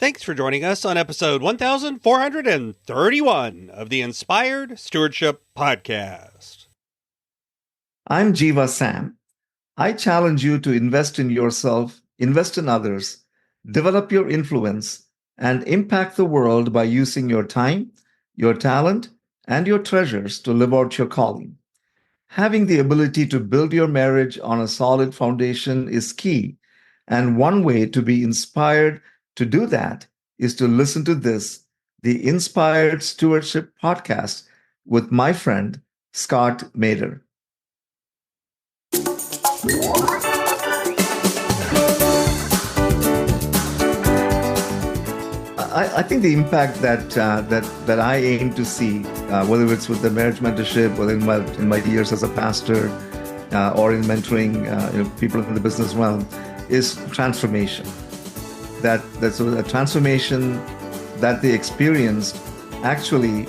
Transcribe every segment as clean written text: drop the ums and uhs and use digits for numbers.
Thanks for joining us on episode 1431 of the Inspired Stewardship Podcast. I'm Jeeva Sam. I challenge you to invest in yourself, invest in others, develop your influence, and impact the world by using your time, your talent, and your treasures to live out your calling. Having the ability to build your marriage on a solid foundation is key, and one way to be inspired to do that is to listen to this, the Inspired Stewardship Podcast with my friend, Scott Mader. I think the impact that I aim to see, whether it's with the marriage mentorship, whether in my years as a pastor, or in mentoring people in the business realm, is transformation. That's a transformation that they experienced actually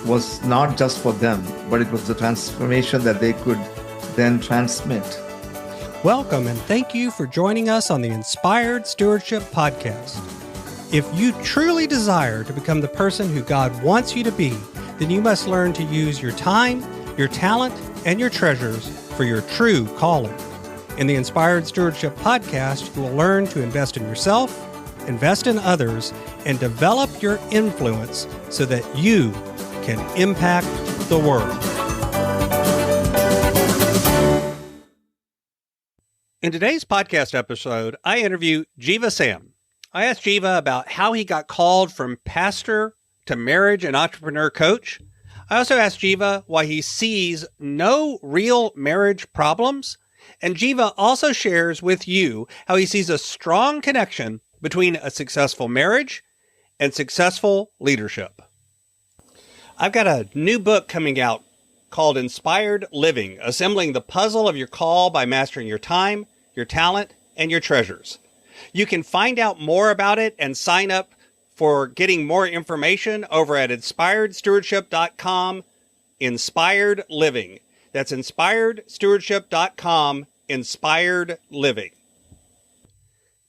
was not just for them, but it was the transformation that they could then transmit. Welcome and thank you for joining us on the Inspired Stewardship Podcast. If you truly desire to become the person who God wants you to be, then you must learn to use your time, your talent, and your treasures for your true calling. In the Inspired Stewardship Podcast, you will learn to invest in yourself, invest in others, and develop your influence so that you can impact the world. In today's podcast episode, I interview Jeeva Sam. I asked Jeeva about how he got called from pastor to marriage and entrepreneur coach. I also asked Jeeva why he sees no real marriage problems. And Jeeva also shares with you how he sees a strong connection between a successful marriage and successful leadership. I've got a new book coming out called Inspired Living, Assembling the Puzzle of Your Call by Mastering Your Time, Your Talent, and Your Treasures. You can find out more about it and sign up for getting more information over at inspiredstewardship.com, Inspired Living. That's inspiredstewardship.com, Inspired Living.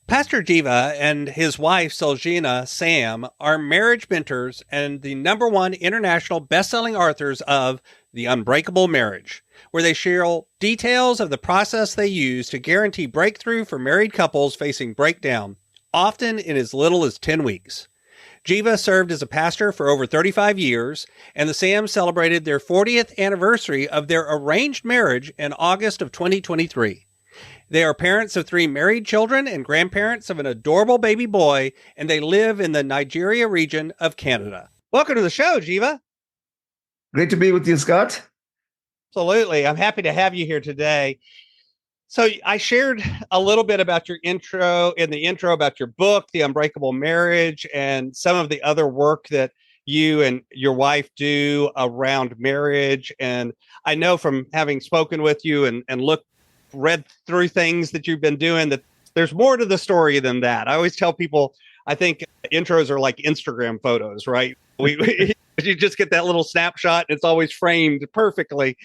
Pastor Jeeva and his wife, Jeeva Sam, are marriage mentors and the #1 international best-selling authors of The Unbreakable Marriage, where they share details of the process they use to guarantee breakthrough for married couples facing breakdown, often in as little as 10 weeks. Jeeva served as a pastor for over 35 years, and the Sams celebrated their 40th anniversary of their arranged marriage in August of 2023. They are parents of 3 married children and grandparents of an adorable baby boy, and they live in the Nigeria region of Canada. Welcome to the show, Jeeva. Great to be with you, Scott. Absolutely. I'm happy to have you here today. So I shared a little bit about your intro about your book, The Unbreakable Marriage, and some of the other work that you and your wife do around marriage. And I know from having spoken with you and read through things that you've been doing that there's more to the story than that. I always tell people, I think intros are like Instagram photos, right? You just get that little snapshot and it's always framed perfectly.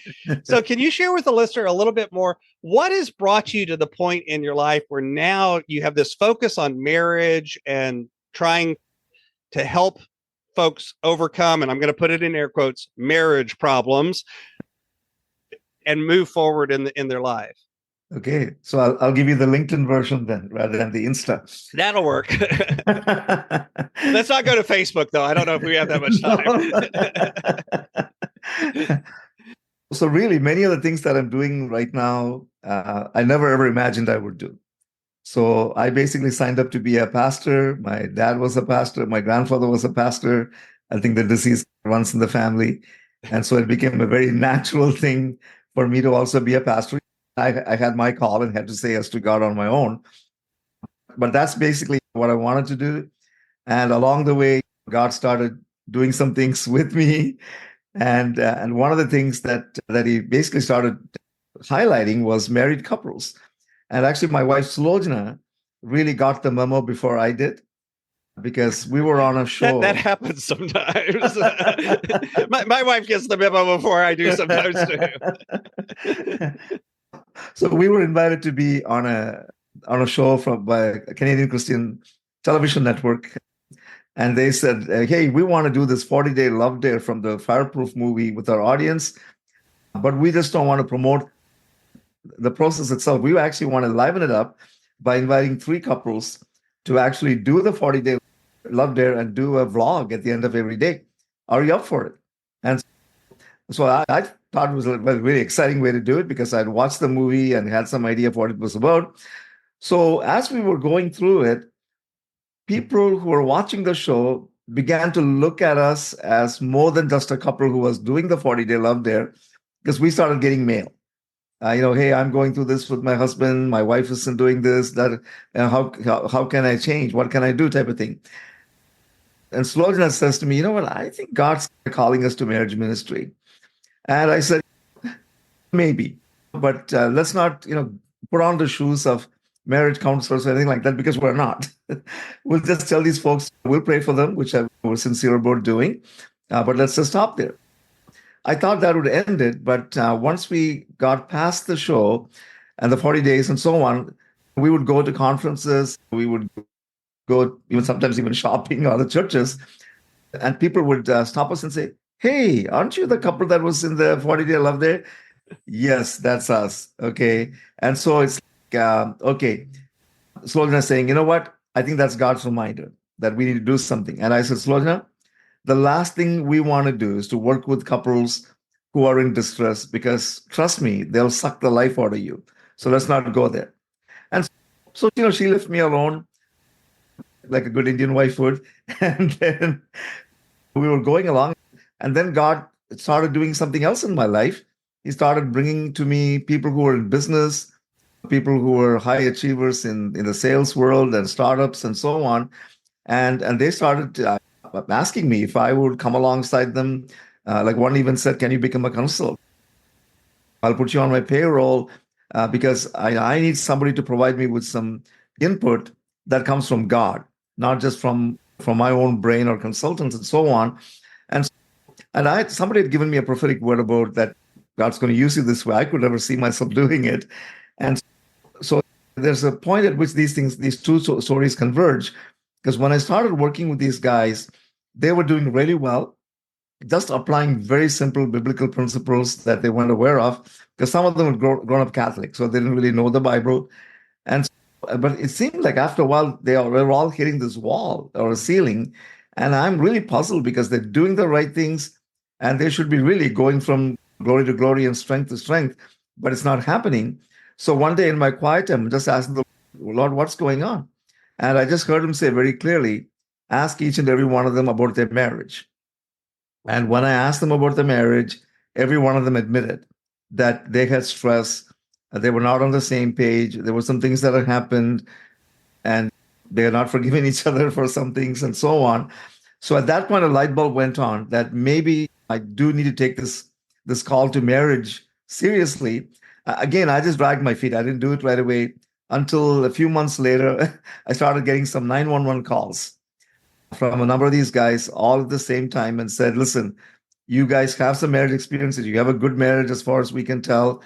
So can you share with the listener a little bit more? What has brought you to the point in your life where now you have this focus on marriage and trying to help folks overcome, and I'm going to put it in air quotes, marriage problems and move forward in their life? Okay, so I'll give you the LinkedIn version then, rather than the Insta. That'll work. Let's not go to Facebook, though. I don't know if we have that much time. So really, many of the things that I'm doing right now, I never ever imagined I would do. So I basically signed up to be a pastor. My dad was a pastor. My grandfather was a pastor. I think the disease runs in the family. And so it became a very natural thing for me to also be a pastor. I had my call and had to say yes to God on my own. But that's basically what I wanted to do. And along the way, God started doing some things with me. And one of the things that he basically started highlighting was married couples. And actually, my wife, Sulojana, really got the memo before I did, because we were on a show. That happens sometimes. my wife gets the memo before I do sometimes too. So we were invited to be on a show by a Canadian Christian television network And they said, hey, we want to do this 40-day love dare from the Fireproof movie with our audience, but we just don't want to promote the process itself. We actually want to liven it up by inviting 3 couples to actually do the 40-day love dare and do a vlog at the end of every day. Are you up for it? And so I thought it was a really exciting way to do it because I'd watched the movie and had some idea of what it was about. So as we were going through it, people who were watching the show began to look at us as more than just a couple who was doing the 40-day love dare, because we started getting mail. Hey, I'm going through this with my husband. My wife isn't doing this. That how can I change? What can I do? Type of thing. And Slojana says to me, you know what? I think God's calling us to marriage ministry. And I said, maybe, but let's not, put on the shoes of marriage counselors or anything like that, because we're not. We'll just tell these folks, we'll pray for them, which we're sincere about doing, but let's just stop there. I thought that would end it, but once we got past the show and the 40 days and so on, we would go to conferences, we would go sometimes even shopping or the churches, and people would stop us and say, hey, aren't you the couple that was in the 40-day love day? Yes, that's us. Okay. And so it's okay. Slojana saying, you know what? I think that's God's reminder that we need to do something. And I said, Slojana, the last thing we want to do is to work with couples who are in distress, because trust me, they'll suck the life out of you. So let's not go there. And so, she left me alone like a good Indian wife would. And then we were going along. And then God started doing something else in my life. He started bringing to me people who were in business, people who were high achievers in the sales world and startups and so on. And they started asking me if I would come alongside them. Like one even said, can you become a consultant? I'll put you on my payroll because I need somebody to provide me with some input that comes from God, not just from my own brain or consultants and so on. And somebody had given me a prophetic word about that God's going to use you this way. I could never see myself doing it. And so there's a point at which these two stories converge. Because when I started working with these guys, they were doing really well, just applying very simple biblical principles that they weren't aware of, because some of them were grown up Catholic, so they didn't really know the Bible. But it seemed like after a while, they were all hitting this wall or a ceiling. And I'm really puzzled because they're doing the right things and they should be really going from glory to glory and strength to strength, but it's not happening. So one day in my quiet time, I'm just asking the Lord, what's going on? And I just heard him say very clearly, ask each and every one of them about their marriage. And when I asked them about the marriage, every one of them admitted that they had stress, they were not on the same page. There were some things that had happened, and they had not forgiven each other for some things and so on. So at that point, a light bulb went on that maybe I do need to take this call to marriage seriously. Again, I just dragged my feet. I didn't do it right away until a few months later, I started getting some 911 calls from a number of these guys all at the same time and said, listen, you guys have some marriage experiences. You have a good marriage as far as we can tell,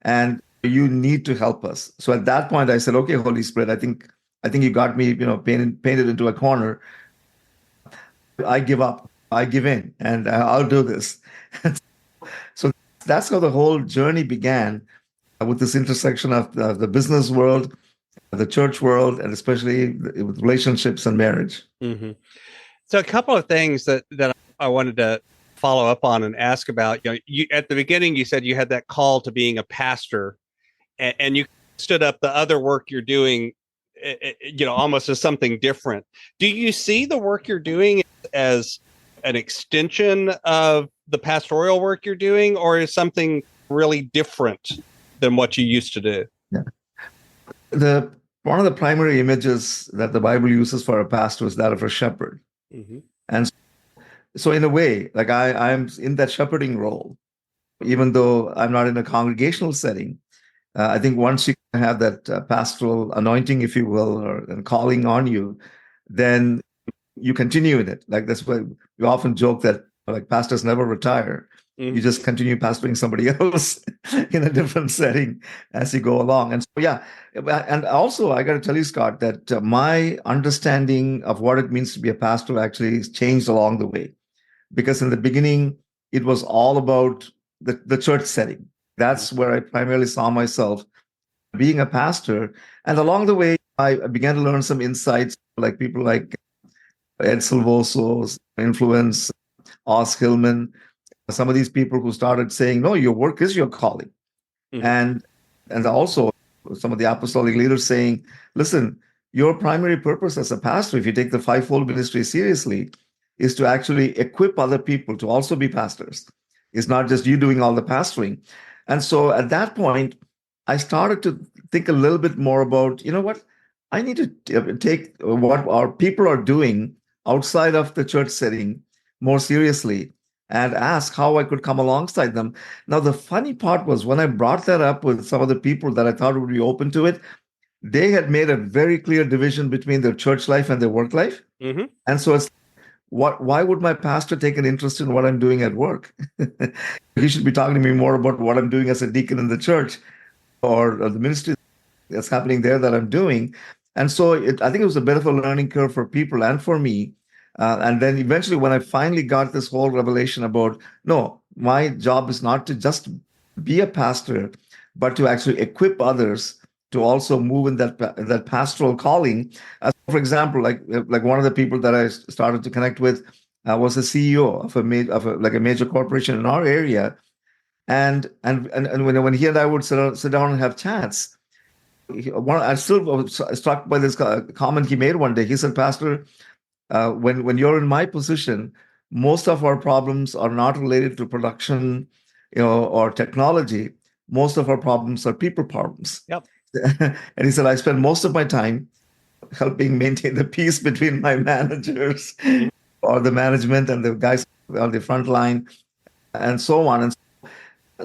and you need to help us. So at that point, I said, okay, Holy Spirit, I think you got me, painted into a corner. I give up. I give in, and I'll do this. So that's how the whole journey began, with this intersection of the business world, the church world, and especially with relationships and marriage. Mm-hmm. So a couple of things that I wanted to follow up on and ask about. You at the beginning, you said you had that call to being a pastor, and you stood up the other work you're doing, almost as something different. Do you see the work you're doing as an extension of the pastoral work you're doing, or is something really different than what you used to do? Yeah. One of the primary images that the Bible uses for a pastor is that of a shepherd. Mm-hmm. And so in a way, like I'm in that shepherding role, even though I'm not in a congregational setting. I think once you have that pastoral anointing, if you will, or calling on you, then you continue in it. Like that's why we often joke that like pastors never retire. You just continue pastoring somebody else in a different setting as you go along. And so, yeah. And also, I got to tell you, Scott, that my understanding of what it means to be a pastor actually changed along the way. Because in the beginning, it was all about the church setting. That's where I primarily saw myself being a pastor. And along the way, I began to learn some insights, like people like Ed Silvoso's influence, Oz Hillman, some of these people who started saying, no, your work is your calling. And also some of the apostolic leaders saying, listen, your primary purpose as a pastor, if you take the fivefold ministry seriously, is to actually equip other people to also be pastors. It's not just you doing all the pastoring. And so at that point, I started to think a little bit more about, you know what, I need to take what our people are doing outside of the church setting more seriously and ask how I could come alongside them. Now, the funny part was when I brought that up with some of the people that I thought would be open to it, they had made a very clear division between their church life and their work life. And so it's, why would my pastor take an interest in what I'm doing at work? He should be talking to me more about what I'm doing as a deacon in the church or the ministry that's happening there that I'm doing. And so I think it was a bit of a learning curve for people and for me. And then eventually, when I finally got this whole revelation about, no, my job is not to just be a pastor, but to actually equip others to also move in that pastoral calling. For example, like one of the people that I started to connect with was the CEO of a major corporation in our area, and when he and I would sit down and have chats, I still was struck by this comment he made one day. He said, Pastor, when you're in my position, most of our problems are not related to production, or technology. Most of our problems are people problems. Yep. And he said, I spend most of my time helping maintain the peace between my managers or the management and the guys on the front line and so on. And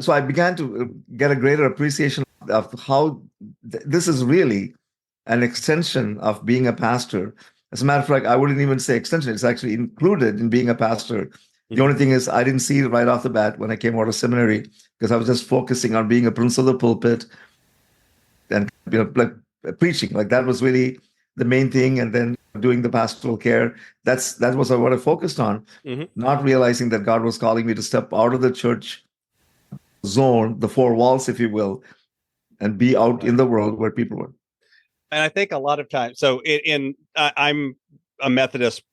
so I began to get a greater appreciation of how this is really an extension of being a pastor. As a matter of fact, I wouldn't even say extension. It's actually included in being a pastor. The only thing is I didn't see it right off the bat when I came out of seminary because I was just focusing on being a prince of the pulpit and like preaching. Like that was really the main thing. And then doing the pastoral care. That was what I focused on, not realizing that God was calling me to step out of the church zone, the four walls, if you will, and be out in the world where people were. And I think a lot of times, so I'm a Methodist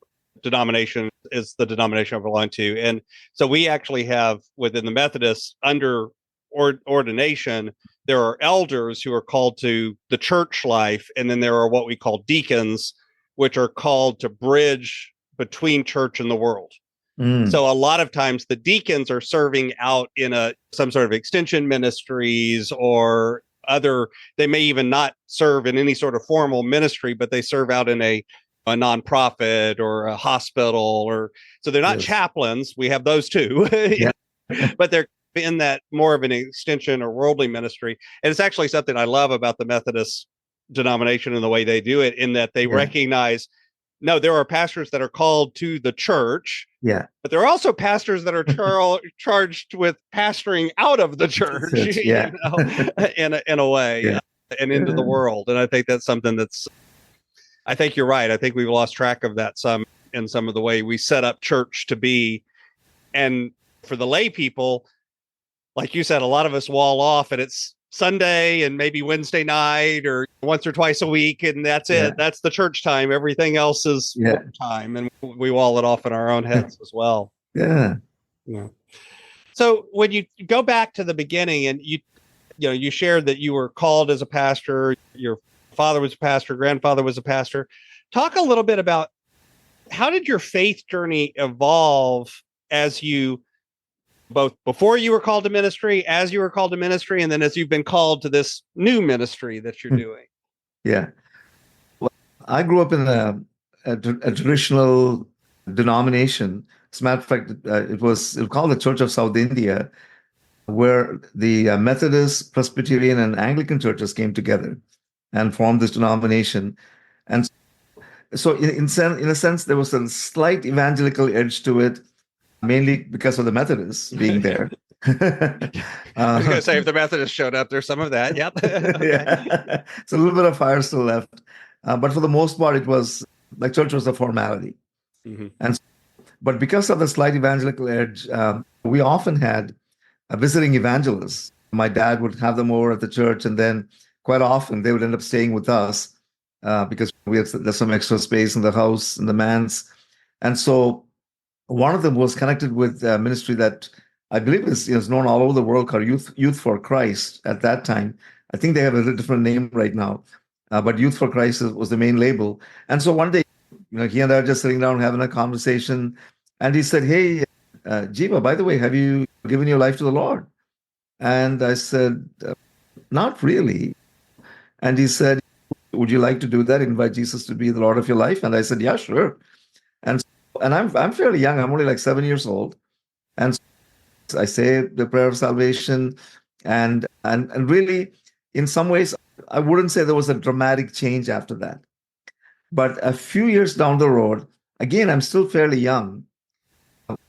denomination is the denomination I belong to. And so we actually have within the Methodists under ordination, there are elders who are called to the church life. And then there are what we call deacons, which are called to bridge between church and the world. So a lot of times the deacons are serving out in some sort of extension ministries or they may even not serve in any sort of formal ministry, but they serve out in a nonprofit or a hospital, so they're not chaplains. We have those too, but they're in that more of an extension or worldly ministry. And it's actually something I love about the Methodist denomination and the way they do it, in that they recognize, no, there are pastors that are called to the church. Yeah. But there are also pastors that are charged with pastoring out of the church, in a way, and into the world. And I think that's something I think you're right. I think we've lost track of that some of the way we set up church to be. And for the lay people, like you said, a lot of us wall off and it's Sunday and maybe Wednesday night or once or twice a week. And that's it. That's the church time. Everything else is work time. And we wall it off in our own heads as well. Yeah. So when you go back to the beginning and you shared that you were called as a pastor, your father was a pastor, grandfather was a pastor. Talk a little bit about how did your faith journey evolve as you both before you were called to ministry, as you were called to ministry, and then as you've been called to this new ministry that you're doing? Yeah. Well, I grew up in a traditional denomination. As a matter of fact, it was called the Church of South India, where the Methodist, Presbyterian, and Anglican churches came together and formed this denomination. And so in a sense, there was a slight evangelical edge to it. mainly because of the Methodists being there. I was going to say, if the Methodists showed up, there's some of that. Yep. Okay. Yeah. So a little bit of fire still left. But for the most part, it was like church was a formality. Mhm. But because of the slight evangelical edge, we often had visiting evangelists. My dad would have them over at the church, and then quite often they would end up staying with us because there's some extra space in the house, in the manse. And so one of them was connected with a ministry that I believe is known all over the world called Youth for Christ at that time. I think they have a different name right now, but Youth for Christ was the main label. And so one day, he and I were just sitting down having a conversation, and he said, "Hey, Jeeva, by the way, have you given your life to the Lord?" And I said, "Not really." And he said, "Would you like to do that? Invite Jesus to be the Lord of your life?" And I said, "Yeah, sure." And I'm fairly young. I'm only like 7 years old, and so I say the prayer of salvation, and really, in some ways, I wouldn't say there was a dramatic change after that. But a few years down the road, again, I'm still fairly young.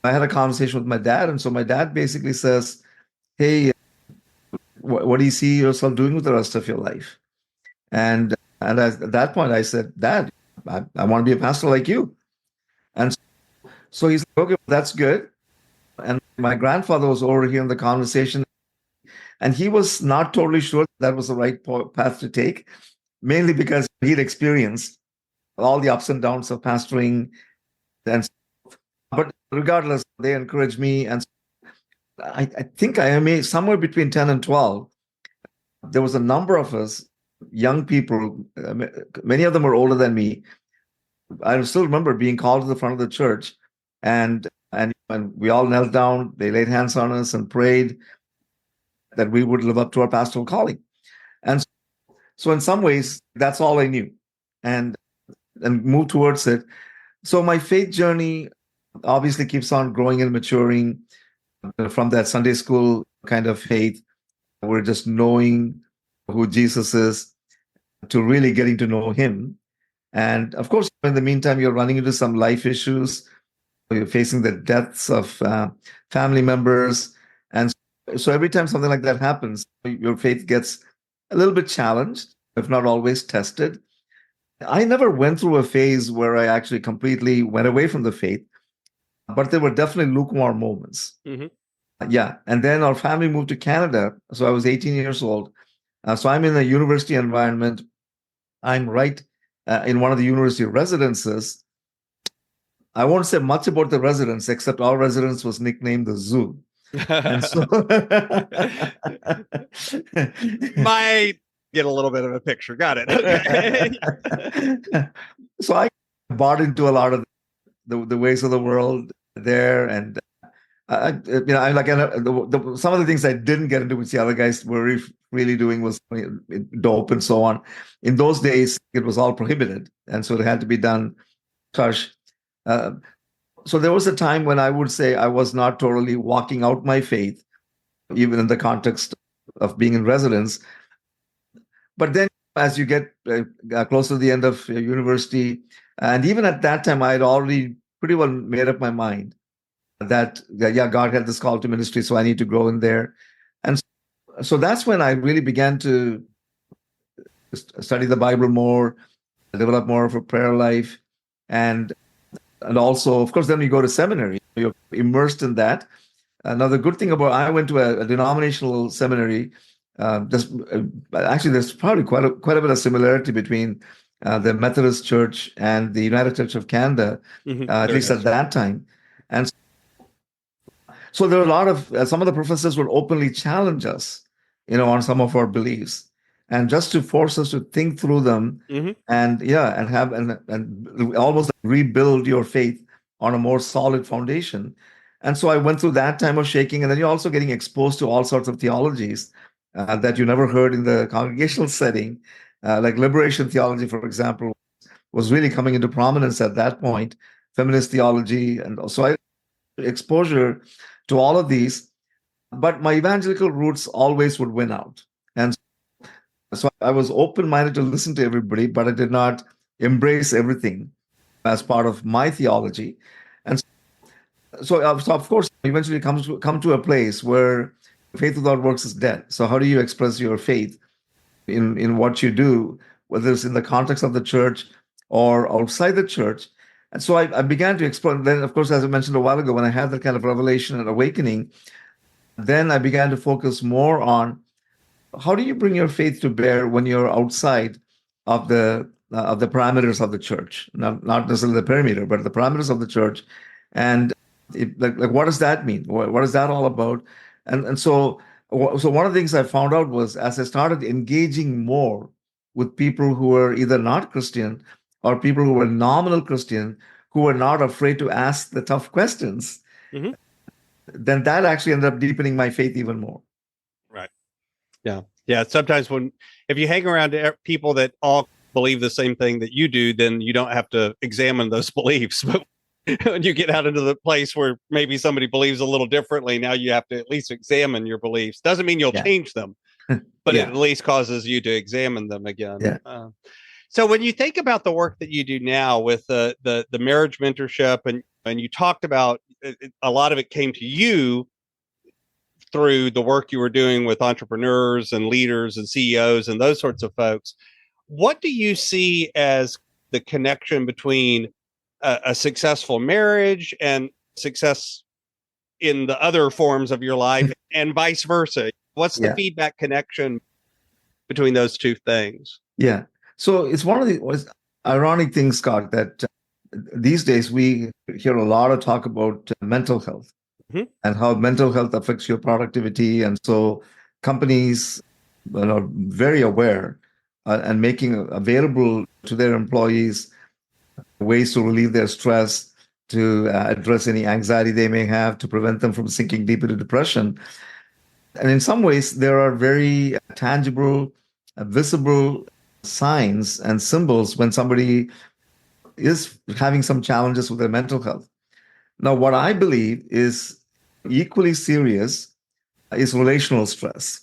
I had a conversation with my dad, and so my dad basically says, "Hey, what do you see yourself doing with the rest of your life?" And at that point, I said, "Dad, I want to be a pastor like you." And so he's like, "Okay, that's good." And my grandfather was overhearing the conversation, and he was not totally sure that was the right path to take, mainly because he'd experienced all the ups and downs of pastoring. And but regardless, they encouraged me, and I think I am somewhere between 10 and 12. There was a number of us, young people, many of them were older than me. I still remember being called to the front of the church, and we all knelt down. They laid hands on us and prayed that we would live up to our pastoral calling. And so in some ways, that's all I knew, and move towards it. So my faith journey obviously keeps on growing and maturing from that Sunday school kind of faith. We're just knowing who Jesus is to really getting to know him. And of course, in the meantime, you're running into some life issues. You're facing the deaths of family members. And so every time something like that happens, your faith gets a little bit challenged, if not always tested. I never went through a phase where I actually completely went away from the faith, but there were definitely lukewarm moments. Mm-hmm. Yeah. And then our family moved to Canada. So I was 18 years old. So I'm in a university environment. I'm right in one of the university residences. I won't say much about the residence, except our residence was nicknamed the zoo. And so might get a little bit of a picture. Got it. Okay. So I bought into a lot of the ways of the world there, and I'm like some of the things I didn't get into, which the other guys were really doing, was dope and so on. In those days, it was all prohibited, and so it had to be done hush. So there was a time when I would say I was not totally walking out my faith, even in the context of being in residence. But then as you get close to the end of university, and even at that time, I had already pretty well made up my mind that God had this call to ministry, so I need to grow in there. And so that's when I really began to study the Bible more, develop more of a prayer life, and also, of course, then you go to seminary. You're immersed in that. Another good thing about I went to a denominational seminary. Actually, there's probably quite a bit of similarity between the Methodist Church and the United Church of Canada, at least at that time. And so there were a lot of some of the professors would openly challenge us, on some of our beliefs, and just to force us to think through them, and almost rebuild your faith on a more solid foundation. And so I went through that time of shaking, and then you're also getting exposed to all sorts of theologies that you never heard in the congregational setting, like liberation theology, for example, was really coming into prominence at that point. Feminist theology, and so I had exposure to all of these, but my evangelical roots always would win out. And so I was open-minded to listen to everybody, but I did not embrace everything as part of my theology. And So of course, eventually come to a place where faith without works is dead. So how do you express your faith in what you do, whether it's in the context of the church or outside the church? And so I began to explore. Then, of course, as I mentioned a while ago, when I had that kind of revelation and awakening, then I began to focus more on how do you bring your faith to bear when you're outside of the parameters of the church, not necessarily the perimeter, but the parameters of the church, and like what does that mean? What is that all about? And so one of the things I found out was as I started engaging more with people who were either not Christian or people who were nominal Christian, who were not afraid to ask the tough questions, Mm-hmm. then that actually ended up deepening my faith even more. Right. Yeah. Yeah. Sometimes if you hang around people that all believe the same thing that you do, then you don't have to examine those beliefs. But when you get out into the place where maybe somebody believes a little differently, now you have to at least examine your beliefs. Doesn't mean you'll change them, but Yeah. it at least causes you to examine them again. Yeah. So when you think about the work that you do now with the marriage mentorship, and you talked about a lot of it came to you through the work you were doing with entrepreneurs and leaders and CEOs and those sorts of folks, what do you see as the connection between a successful marriage and success in the other forms of your life and vice versa? What's the feedback connection between those two things? Yeah. So it's one of the ironic things, Scott, that these days we hear a lot of talk about mental health and how mental health affects your productivity. And so companies are very aware and making available to their employees ways to relieve their stress, to address any anxiety they may have, to prevent them from sinking deep into depression. And in some ways, there are very tangible, visible signs and symbols when somebody is having some challenges with their mental health. Now, what I believe is equally serious is relational stress.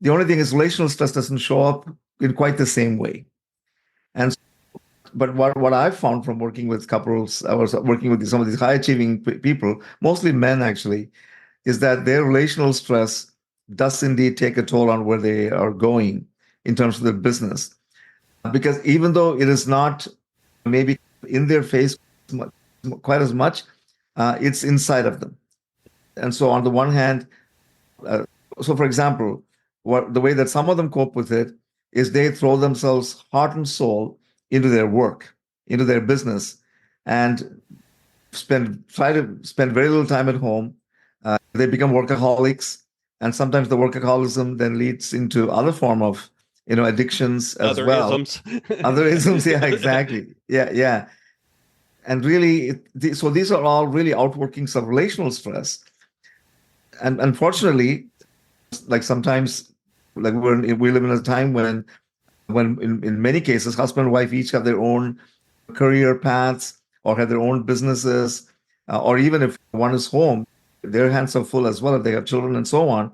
The only thing is relational stress doesn't show up in quite the same way. And but what I've found from working with couples, I was working with some of these high achieving people, mostly men actually, is that their relational stress does indeed take a toll on where they are going in terms of their business. Because even though it is not maybe in their face quite as much, it's inside of them. And so on the one hand, so for example, the way that some of them cope with it is they throw themselves heart and soul into their work, into their business, and try to spend very little time at home. They become workaholics, and sometimes the workaholism then leads into other form of addictions as well. Isms. Other isms, yeah, exactly, yeah. And really, so these are all really outworkings of relational stress. And unfortunately, like sometimes, like we live in a time when in many cases, husband and wife each have their own career paths or have their own businesses, or even if one is home, their hands are full as well if they have children and so on.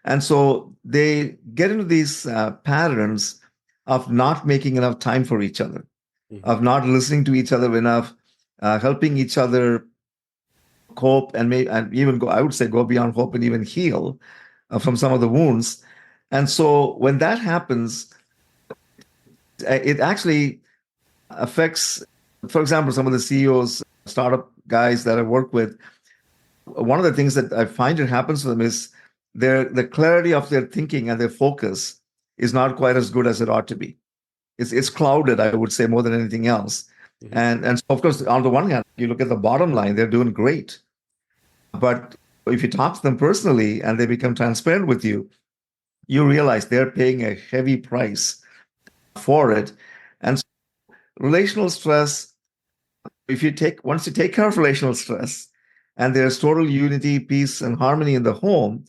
And so they get into these patterns of not making enough time for each other, of not listening to each other enough, helping each other cope and even go, I would say, go beyond hope and even heal from some of the wounds. And so when that happens, it actually affects, for example, some of the CEOs, startup guys that I work with. One of the things that I find it happens to them is the clarity of their thinking and their focus is not quite as good as it ought to be. It's clouded, I would say, more than anything else. And so, of course, on the one hand, you look at the bottom line, they're doing great. But if you talk to them personally and they become transparent with you, you realize they're paying a heavy price for it. And so relational stress, once you take care of relational stress and there's total unity, peace, and harmony in the home,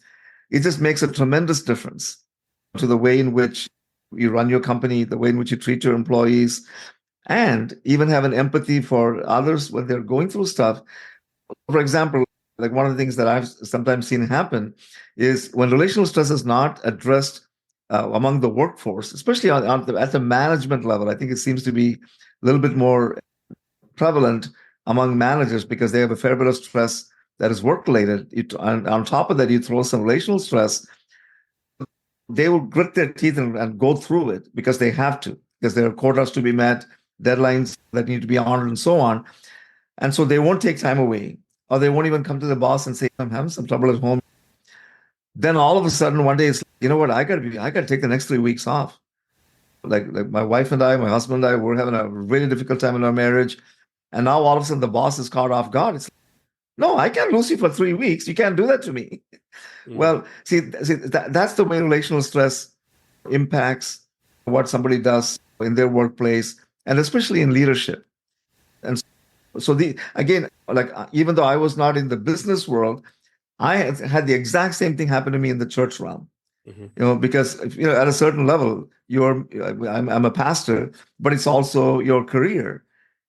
it just makes a tremendous difference to the way in which you run your company, the way in which you treat your employees, and even have an empathy for others when they're going through stuff. For example, like one of the things that I've sometimes seen happen is when relational stress is not addressed among the workforce, especially at the management level. I think it seems to be a little bit more prevalent among managers because they have a fair bit of stress that is work related. On top of that, you throw some relational stress. They will grit their teeth and go through it because they have to, because there are quotas to be met, deadlines that need to be honored, and so on. And so they won't take time away, or they won't even come to the boss and say, I'm having some trouble at home. Then all of a sudden, one day, it's like, you know what, I got to take the next 3 weeks off. Like my wife and I, my husband and I, we're having a really difficult time in our marriage. And now all of a sudden the boss is caught off guard. It's like, no, I can't lose you for 3 weeks. You can't do that to me. Well, see that's the way relational stress impacts what somebody does in their workplace, and especially in leadership. And so again, like even though I was not in the business world, I had the exact same thing happen to me in the church realm. Because at a certain level, I'm a pastor, but it's also your career,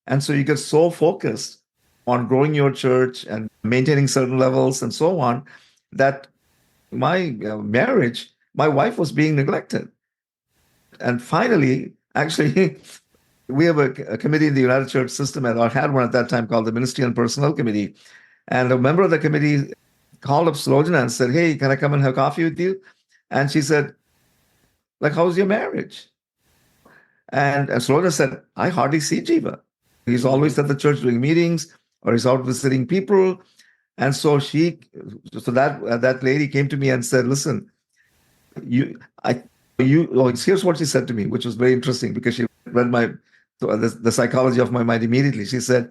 and so you get so focused on growing your church and maintaining certain levels and so on that my marriage, my wife was being neglected. And finally, actually, we have a committee in the United Church system, and I had one at that time called the Ministry and Personnel Committee. And a member of the committee called up Slojana and said, hey, can I come and have coffee with you? And she said, like, how's your marriage? And Slojana said, I hardly see Jeeva. He's always at the church doing meetings, or he's out visiting people. And so that lady came to me and said, listen, here's what she said to me, which was very interesting because she read the psychology of my mind immediately. She said,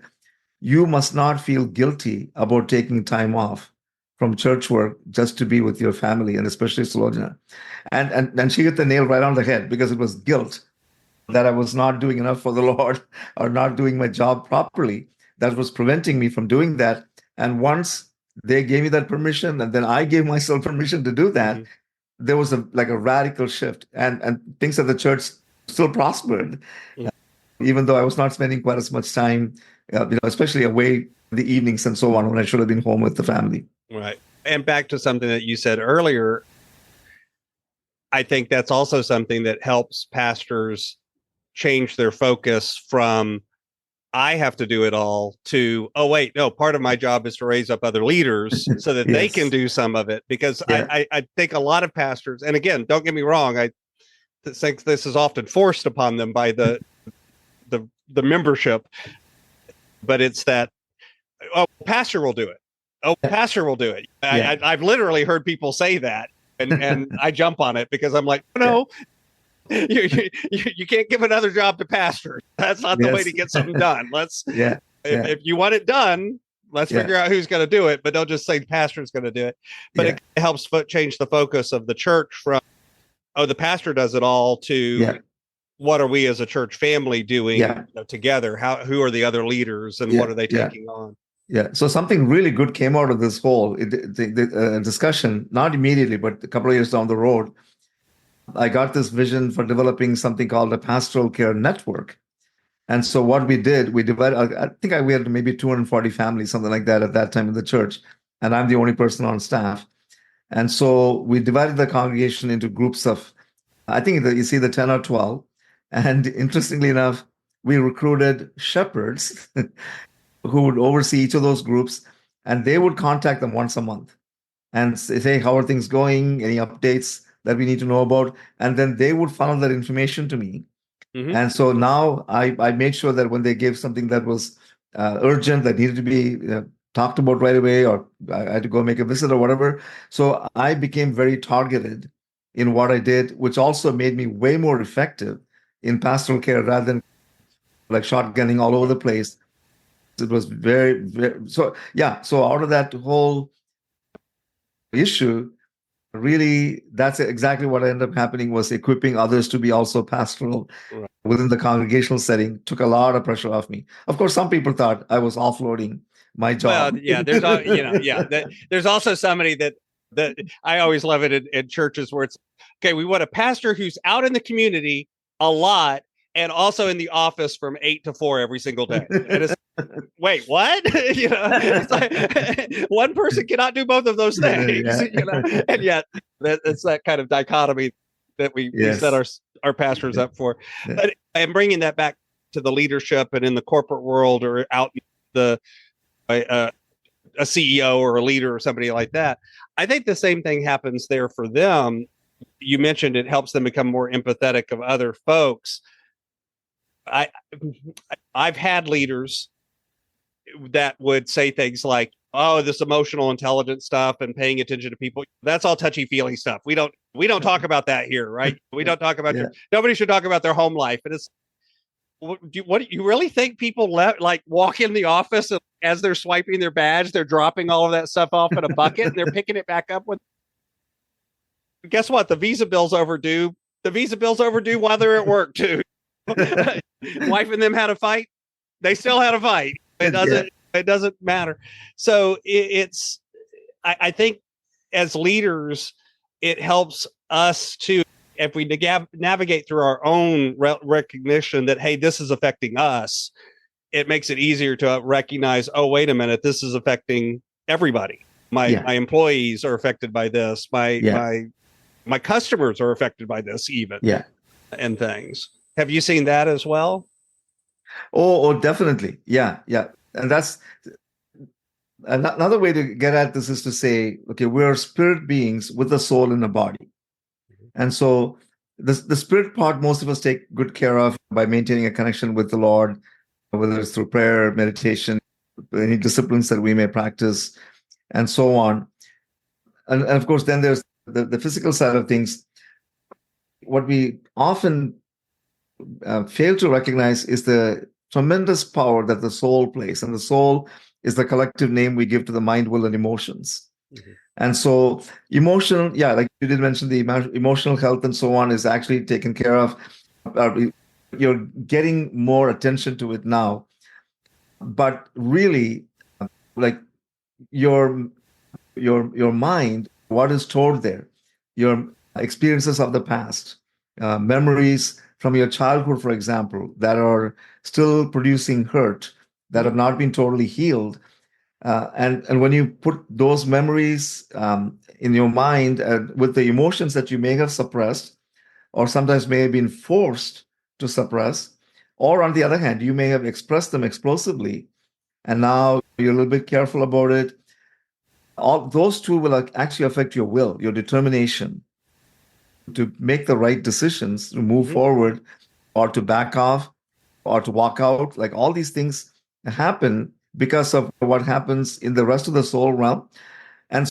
you must not feel guilty about taking time off from church work just to be with your family, and especially Slojana. And she hit the nail right on the head, because it was guilt that I was not doing enough for the Lord or not doing my job properly that was preventing me from doing that. And once they gave me that permission, and then I gave myself permission to do that, there was a radical shift, and things at the church still prospered, even though I was not spending quite as much time, especially away in the evenings and so on, when I should have been home with the family. Right. And back to something that you said earlier, I think that's also something that helps pastors change their focus from I have to do it all to, oh, wait, no, part of my job is to raise up other leaders so that they can do some of it. Because I think a lot of pastors, and again, don't get me wrong, I think this is often forced upon them by the membership, but it's that, oh, pastor will do it. Oh, pastor will do it. I've literally heard people say that, and I jump on it because I'm like, no. You can't give another job to pastor. That's not the way to get something done. If you want it done, let's figure out who's going to do it, but don't just say the pastor's going to do it. But it helps change the focus of the church from, oh, the pastor does it all, to what are we as a church family doing together? Who are the other leaders, and what are they taking on? Yeah. So something really good came out of this whole discussion, not immediately, but a couple of years down the road. I got this vision for developing something called a pastoral care network. And so what we did, we divided, I think we had maybe 240 families, something like that at that time in the church. And I'm the only person on staff. And so we divided the congregation into groups of, I think you see the 10 or 12. And interestingly enough, we recruited shepherds who would oversee each of those groups, and they would contact them once a month and say, how are things going? Any updates that we need to know about? And then they would funnel that information to me. And so now I made sure that when they gave something that was urgent, that needed to be talked about right away, or I had to go make a visit or whatever. So I became very targeted in what I did, which also made me way more effective in pastoral care rather than like shotgunning all over the place. It was very, very, so out of that whole issue, really, that's exactly what ended up happening, was equipping others to be also pastoral within the congregational setting. Took a lot of pressure off me. Of course, some people thought I was offloading my job. Well, there's there's also somebody that I always love it in churches where it's, okay, we want a pastor who's out in the community a lot and also in the office from 8 to 4 every single day. And it's, wait, what? It's like, one person cannot do both of those things. And yet it's that kind of dichotomy that we set our pastors up for. But I'm bringing that back to the leadership and in the corporate world or out in a CEO or a leader or somebody like that. I think the same thing happens there for them. You mentioned it helps them become more empathetic of other folks. I've had leaders that would say things like, "Oh, this emotional intelligence stuff and paying attention to people, that's all touchy-feely stuff. We don't talk about that here, right? We don't talk about nobody should talk about their home life." And it's what do you really think people like walk in the office and as they're swiping their badge, they're dropping all of that stuff off in a bucket and they're picking it back up with. Guess what? The visa bill's overdue. The visa bill's overdue while they're at work too. Wife and them had a fight. They still had a fight. It doesn't matter. So I think as leaders, it helps us to, if we navigate through our own recognition that, hey, this is affecting us, it makes it easier to recognize, oh, wait a minute, this is affecting everybody. My employees are affected by this. My customers are affected by this even. And things. Have you seen that as well? Oh, definitely. Yeah. And that's another way to get at this is to say, okay, we're spirit beings with a soul and a body. And so the spirit part, most of us take good care of by maintaining a connection with the Lord, whether it's through prayer, meditation, any disciplines that we may practice, and so on. And of course, then there's the physical side of things. What we often fail to recognize is the tremendous power that the soul plays. And the soul is the collective name we give to the mind, will, and emotions. Mm-hmm. And so emotional, like you did mention, the emotional health and so on is actually taken care of. You're getting more attention to it now. But really, like your mind, what is stored there, your experiences of the past, memories from your childhood, for example, that are still producing hurt, that have not been totally healed. And when you put those memories in your mind with the emotions that you may have suppressed, or sometimes may have been forced to suppress, or on the other hand, you may have expressed them explosively, and now you're a little bit careful about it. All those two will actually affect your will, your determination to make the right decisions, to move forward, or to back off, or to walk out. Like all these things happen because of what happens in the rest of the soul realm. And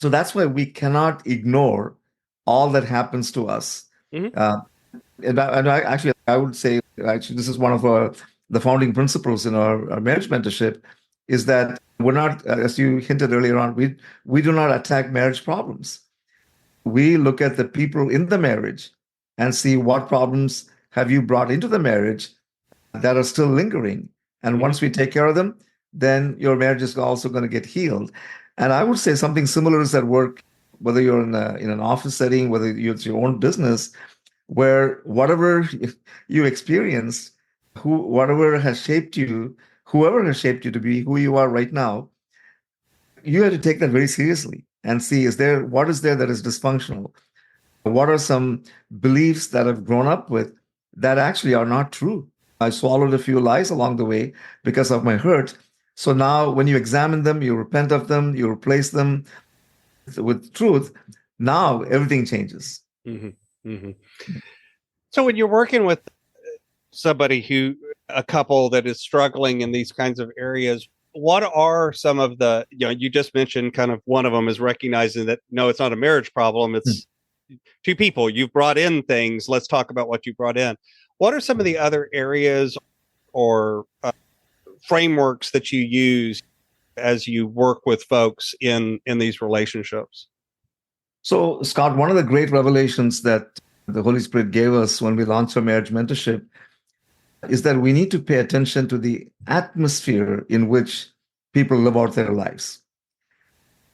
so that's why we cannot ignore all that happens to us. And I would say, actually, this is one of the founding principles in our marriage mentorship, is that we're not, as you hinted earlier on, we do not attack marriage problems. We look at the people in the marriage and see what problems have you brought into the marriage that are still lingering. And once we take care of them, then your marriage is also going to get healed. And I would say something similar is at work, whether you're in an office setting, whether it's your own business, where whatever you experienced, whatever has shaped you, whoever has shaped you to be who you are right now, you have to take that very seriously and see, what is there that is dysfunctional? What are some beliefs that I've grown up with that actually are not true? I swallowed a few lies along the way because of my hurt. So now when you examine them, you repent of them, you replace them with truth, now everything changes. So when you're working with a couple that is struggling in these kinds of areas, what are some of the, you just mentioned kind of one of them is recognizing that, no, it's not a marriage problem. It's two people. You've brought in things. Let's talk about what you brought in. What are some of the other areas or frameworks that you use as you work with folks in these relationships? So, Scott, one of the great revelations that the Holy Spirit gave us when we launched our marriage mentorship is that we need to pay attention to the atmosphere in which people live out their lives.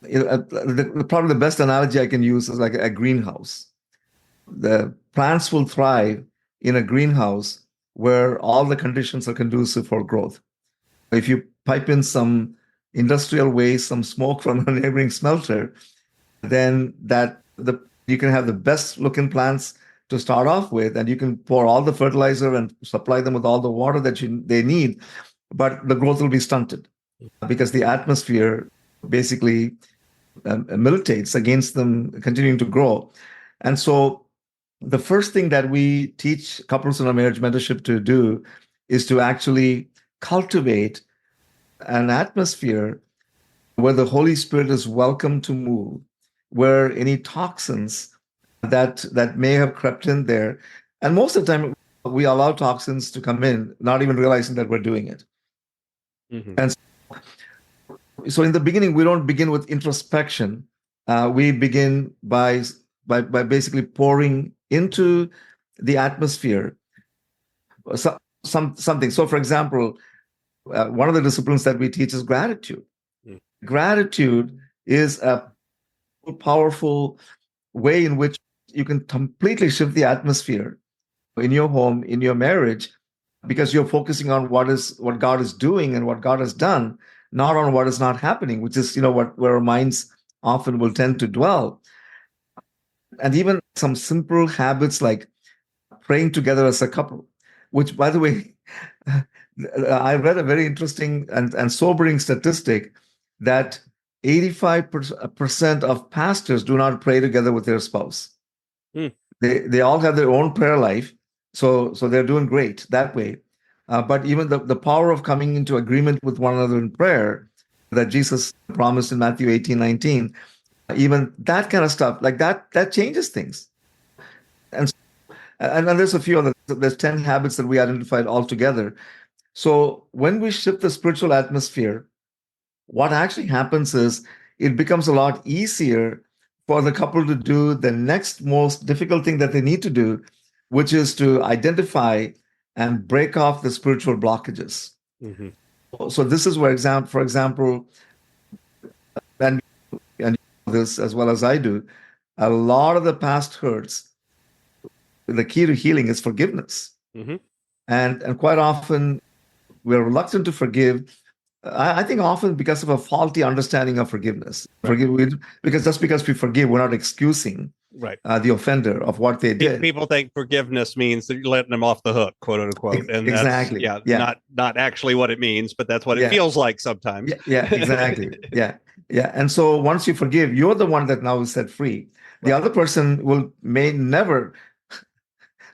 Probably the best analogy I can use is like a greenhouse. The plants will thrive in a greenhouse where all the conditions are conducive for growth. If you pipe in some industrial waste, some smoke from a neighboring smelter, then you can have the best looking plants to start off with, and you can pour all the fertilizer and supply them with all the water that they need. but the growth will be stunted because the atmosphere basically militates against them continuing to grow. And so the first thing that we teach couples in our marriage mentorship to do is to actually cultivate an atmosphere where the Holy Spirit is welcome to move, where any toxins that may have crept in there, and most of the time we allow toxins to come in, not even realizing that we're doing it. Mm-hmm. And so in the beginning, we don't begin with introspection. We begin by basically pouring into the atmosphere something. So, for example, one of the disciplines that we teach is gratitude. Gratitude is a powerful way in which you can completely shift the atmosphere in your home, in your marriage, because you're focusing on what God is doing and what God has done, not on what is not happening, which is where our minds often will tend to dwell. And even some simple habits like praying together as a couple, which, by the way, I read a very interesting and sobering statistic that 85% of pastors do not pray together with their spouse. They all have their own prayer life, so they're doing great that way. But even the power of coming into agreement with one another in prayer that Jesus promised in Matthew 18:19, even that kind of stuff, like that changes things. And there's a few other, there's 10 habits that we identified altogether. So when we shift the spiritual atmosphere, what actually happens is it becomes a lot easier for the couple to do the next most difficult thing that they need to do, which is to identify and break off the spiritual blockages. Mm-hmm. So this is where, for example, and this as well as I do, a lot of the past hurts, the key to healing is forgiveness. Mm-hmm. And quite often we're reluctant to forgive. I think often because of a faulty understanding of forgiveness. Because just because we forgive, we're not excusing the offender of what they did. People think forgiveness means that you're letting them off the hook, quote unquote, and exactly. that's not actually what it means, but that's what it feels like sometimes. Yeah, exactly. Yeah. And so once you forgive, you're the one that now is set free. The other person may never.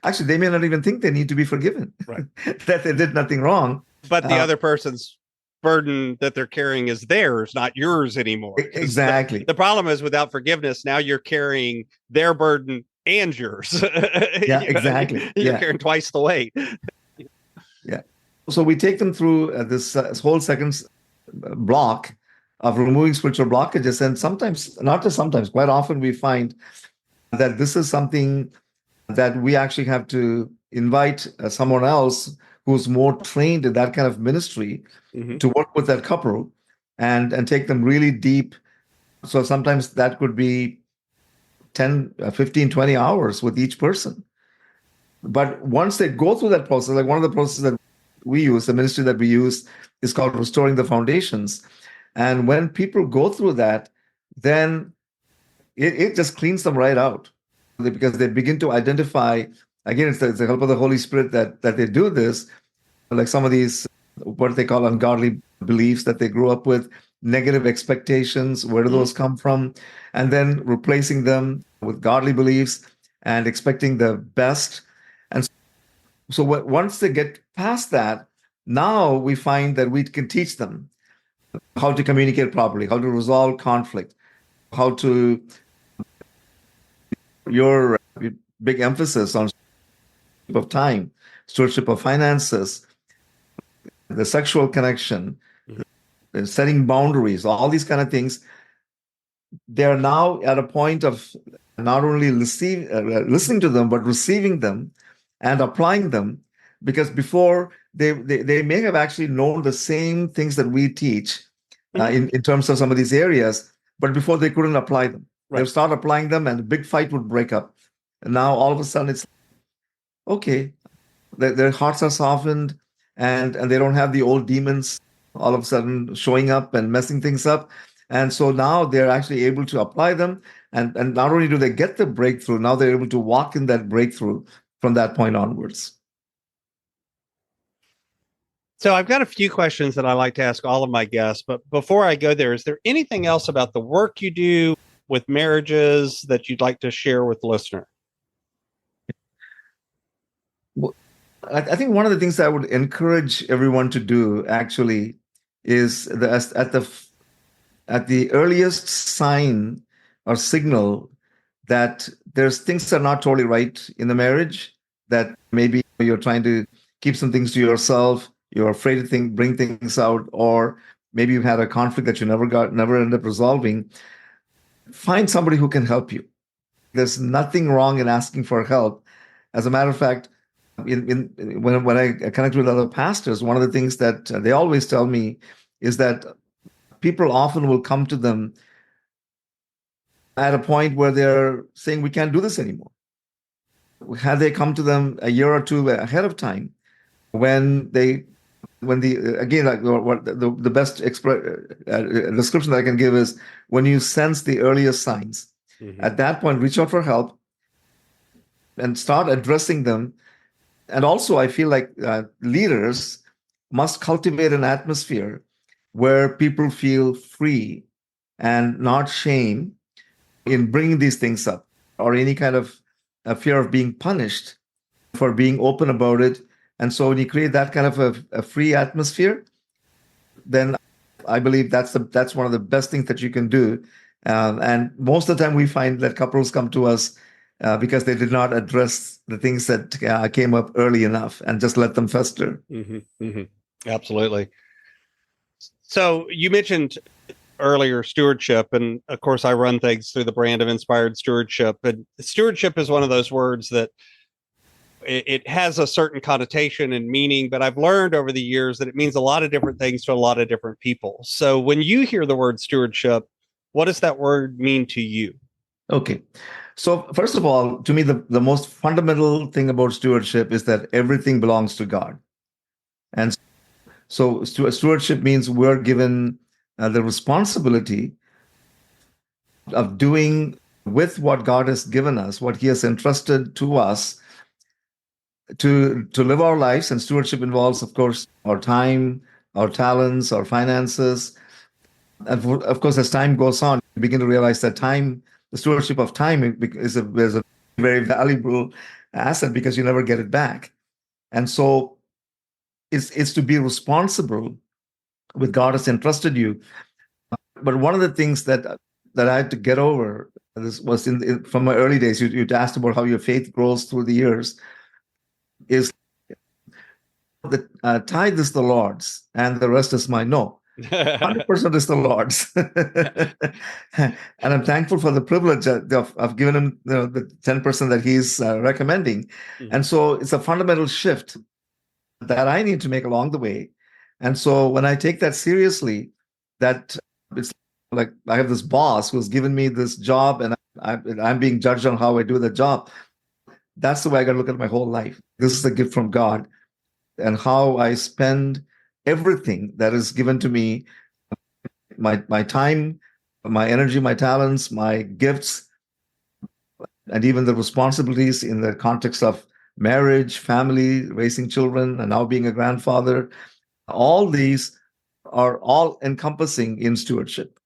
Actually, they may not even think they need to be forgiven, that they did nothing wrong. But the other person's burden that they're carrying is theirs, not yours anymore. Exactly. The problem is without forgiveness, now you're carrying their burden and yours. Yeah, exactly. You're carrying twice the weight. Yeah. So we take them through this whole second block of removing spiritual blockages. And sometimes, not just sometimes, quite often we find that this is something that we actually have to invite someone else who's more trained in that kind of ministry to work with that couple and take them really deep. So sometimes that could be 10, 15, 20 hours with each person. But once they go through that process, like one of the processes that we use, the ministry that we use is called Restoring the Foundations. And when people go through that, then it just cleans them right out. Because they begin to identify, again, it's the help of the Holy Spirit that they do this, like some of these, what they call ungodly beliefs that they grew up with, negative expectations, where do those come from? And then replacing them with godly beliefs and expecting the best. And so once they get past that, now we find that we can teach them how to communicate properly, how to resolve conflict, how to your big emphasis on stewardship of time, stewardship of finances, the sexual connection, setting boundaries, all these kind of things. They're now at a point of not only listening to them, but receiving them and applying them. Because before, they may have actually known the same things that we teach in terms of some of these areas, but before they couldn't apply them. They'll start applying them and a big fight would break up. And now all of a sudden it's okay. Their hearts are softened and they don't have the old demons all of a sudden showing up and messing things up. And so now they're actually able to apply them. And not only do they get the breakthrough, now they're able to walk in that breakthrough from that point onwards. So I've got a few questions that I like to ask all of my guests, but before I go there, is there anything else about the work you do with marriages that you'd like to share with the listener? Well, I think one of the things I would encourage everyone to do actually is at the earliest sign or signal that there's things that are not totally right in the marriage, that maybe you're trying to keep some things to yourself, you're afraid to bring things out, or maybe you've had a conflict that you never end up resolving. Find somebody who can help you. There's nothing wrong in asking for help. As a matter of fact, when I connect with other pastors, one of the things that they always tell me is that people often will come to them at a point where they're saying, we can't do this anymore. Had they come to them a year or two ahead of time, when the again, like what the best description that I can give is, when you sense the earliest signs, at that point, reach out for help and start addressing them. And also, I feel like leaders must cultivate an atmosphere where people feel free and not shame in bringing these things up, or any kind of a fear of being punished for being open about it. And so when you create that kind of a free atmosphere, then I believe that's one of the best things that you can do. And most of the time we find that couples come to us because they did not address the things that came up early enough and just let them fester. Absolutely. So you mentioned earlier stewardship, and of course I run things through the brand of Inspired Stewardship, and stewardship is one of those words that it has a certain connotation and meaning, but I've learned over the years that it means a lot of different things to a lot of different people. So when you hear the word stewardship, what does that word mean to you? Okay. So first of all, to me, the most fundamental thing about stewardship is that everything belongs to God. And so stewardship means we're given the responsibility of doing with what God has given us, what he has entrusted to us, to live our lives. And stewardship involves, of course, our time, our talents, our finances. And of course, as time goes on, we begin to realize that the stewardship of time is a very valuable asset, because you never get it back. And so it's to be responsible with God has entrusted you. But one of the things that I had to get over, this was from my early days, you asked about how your faith grows through the years, is that tithe is the Lord's and the rest is mine. No, 100% is the Lord's. And I'm thankful for the privilege of giving him the 10% that he's recommending. And so it's a fundamental shift that I need to make along the way. And so when I take that seriously, that it's like I have this boss who's given me this job, and I'm being judged on how I do the job. That's the way I got to look at my whole life. This is a gift from God, and how I spend everything that is given to me, my time, my energy, my talents, my gifts, and even the responsibilities in the context of marriage, family, raising children, and now being a grandfather. All these are all encompassing in stewardship.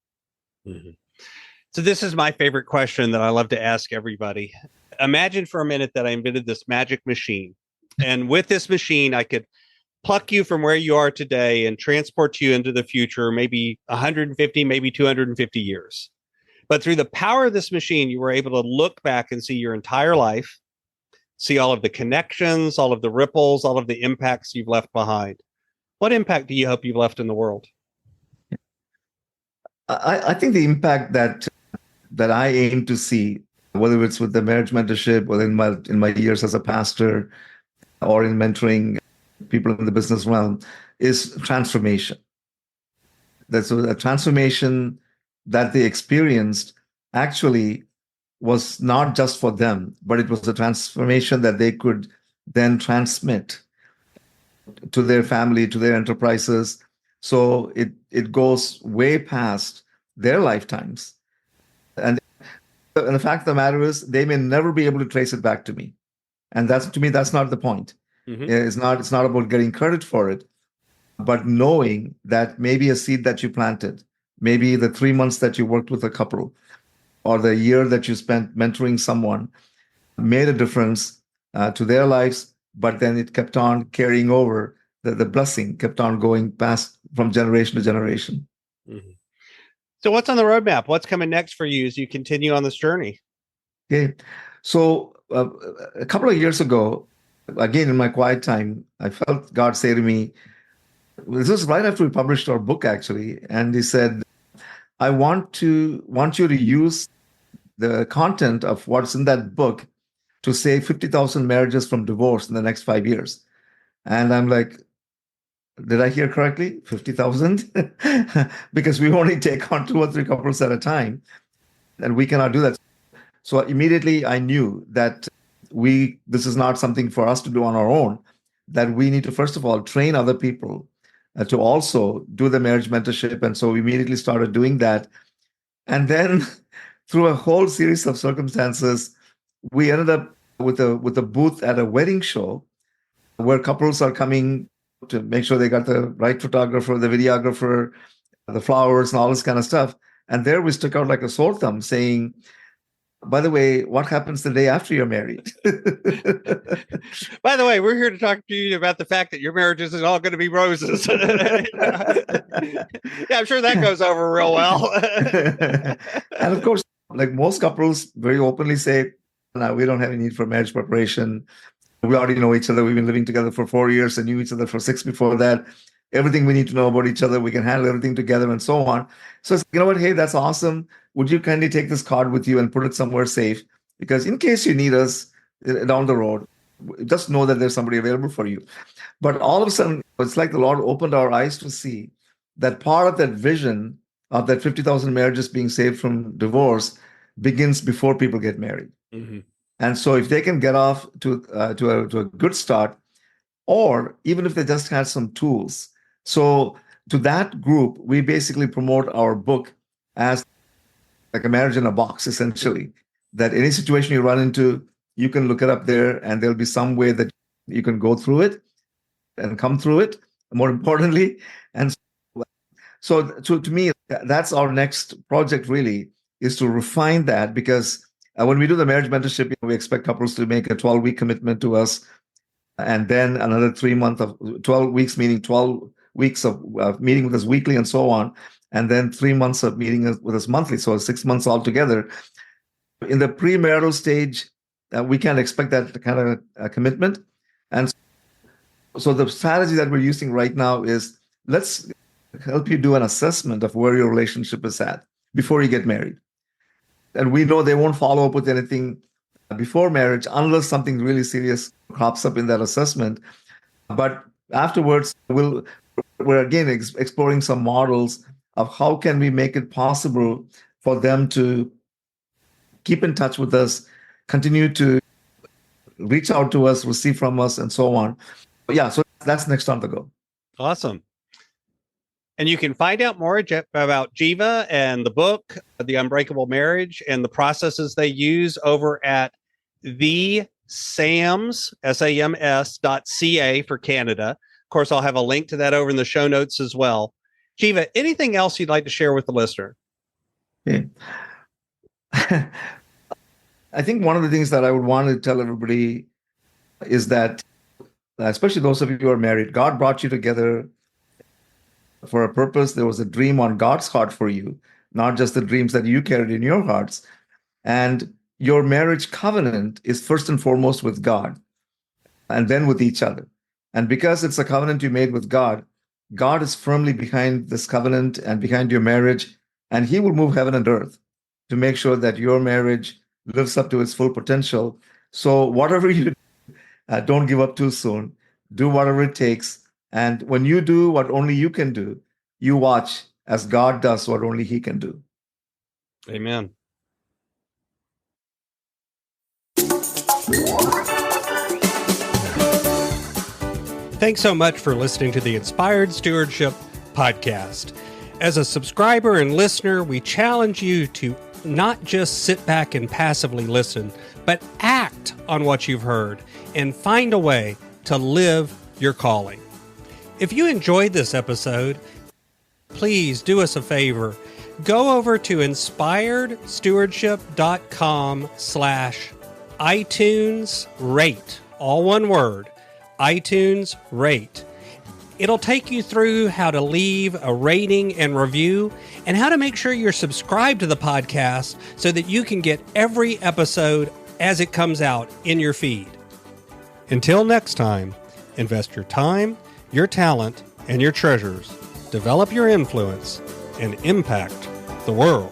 So this is my favorite question that I love to ask everybody. Imagine for a minute that I invented this magic machine. And with this machine, I could pluck you from where you are today and transport you into the future, maybe 150, maybe 250 years. But through the power of this machine, you were able to look back and see your entire life, see all of the connections, all of the ripples, all of the impacts you've left behind. What impact do you hope you've left in the world? I think the impact that I aim to see, whether it's with the marriage mentorship, or in my years as a pastor, or in mentoring people in the business realm, is transformation. That's a transformation that they experienced actually was not just for them, but it was a transformation that they could then transmit to their family, to their enterprises. So it goes way past their lifetimes. And the fact of the matter is, they may never be able to trace it back to me. And to me, that's not the point. It's not about getting credit for it. but knowing that maybe a seed that you planted, maybe the 3 months that you worked with a couple, or the year that you spent mentoring someone made a difference to their lives, but then it kept on carrying over. The blessing kept on going past from generation to generation. Mm-hmm. So what's on the roadmap? What's coming next for you as you continue on this journey? Okay. So a couple of years ago, again, in my quiet time, I felt God say to me, this was right after we published our book, actually. And he said, I want you to use the content of what's in that book to save 50,000 marriages from divorce in the next 5 years. And I'm like, did I hear correctly? 50,000? Because we only take on 2 or 3 couples at a time, and we cannot do that. So immediately I knew that this is not something for us to do on our own, that we need to, first of all, train other people to also do the marriage mentorship. And so we immediately started doing that. And then through a whole series of circumstances, we ended up with a booth at a wedding show where couples are coming to make sure they got the right photographer, the videographer, the flowers, and all this kind of stuff. And there we stuck out like a sore thumb saying, by the way, what happens the day after you're married? By the way, we're here to talk to you about the fact that your marriage isn't all going to be roses. Yeah, I'm sure that goes over real well. And of course, like most couples very openly say, no, we don't have any need for marriage preparation. We already know each other. We've been living together for 4 years and knew each other for 6 before that. Everything we need to know about each other, we can handle everything together and so on. So it's, you know what? Hey, that's awesome. Would you kindly take this card with you and put it somewhere safe? Because in case you need us down the road, just know that there's somebody available for you. But all of a sudden, it's like the Lord opened our eyes to see that part of that vision of that 50,000 marriages being saved from divorce begins before people get married. Mm-hmm. And so if they can get off to a good start, or even if they just had some tools. So to that group, we basically promote our book as like a marriage in a box, essentially, that any situation you run into, you can look it up there and there'll be some way that you can go through it and come through it, more importantly. And so to me, that's our next project really, is to refine that, because when we do the marriage mentorship, we expect couples to make a 12-week commitment to us, and then another 3 months of 12 weeks, meaning 12 weeks of meeting with us weekly and so on, and then 3 months of meeting with us monthly, so 6 months altogether. In the premarital stage, we can't expect that kind of commitment. And so the strategy that we're using right now is, let's help you do an assessment of where your relationship is at before you get married. And we know they won't follow up with anything before marriage unless something really serious crops up in that assessment. But afterwards, we're again exploring some models of how can we make it possible for them to keep in touch with us, continue to reach out to us, receive from us, and so on. But yeah, so that's next on the go. Awesome. And you can find out more about Jeeva and the book, The Unbreakable Marriage, and the processes they use over at the SAMS, SAMS.ca for Canada. Of course, I'll have a link to that over in the show notes as well. Jeeva, anything else you'd like to share with the listener? Okay. I think one of the things that I would want to tell everybody is that, especially those of you who are married, God brought you together for a purpose. There was a dream on God's heart for you, not just the dreams that you carried in your hearts. And your marriage covenant is first and foremost with God, and then with each other. And because it's a covenant you made with God, God is firmly behind this covenant and behind your marriage, and He will move heaven and earth to make sure that your marriage lives up to its full potential. So whatever you do, don't give up too soon. Do whatever it takes. And when you do what only you can do, you watch as God does what only He can do. Amen. Thanks so much for listening to the Inspired Stewardship podcast. As a subscriber and listener, we challenge you to not just sit back and passively listen, but act on what you've heard and find a way to live your calling. If you enjoyed this episode, please do us a favor. Go over to inspiredstewardship.com/iTunes rate, all one word, iTunes rate. It'll take you through how to leave a rating and review and how to make sure you're subscribed to the podcast so that you can get every episode as it comes out in your feed. Until next time, invest your time, your talent, and your treasures. Develop your influence and impact the world.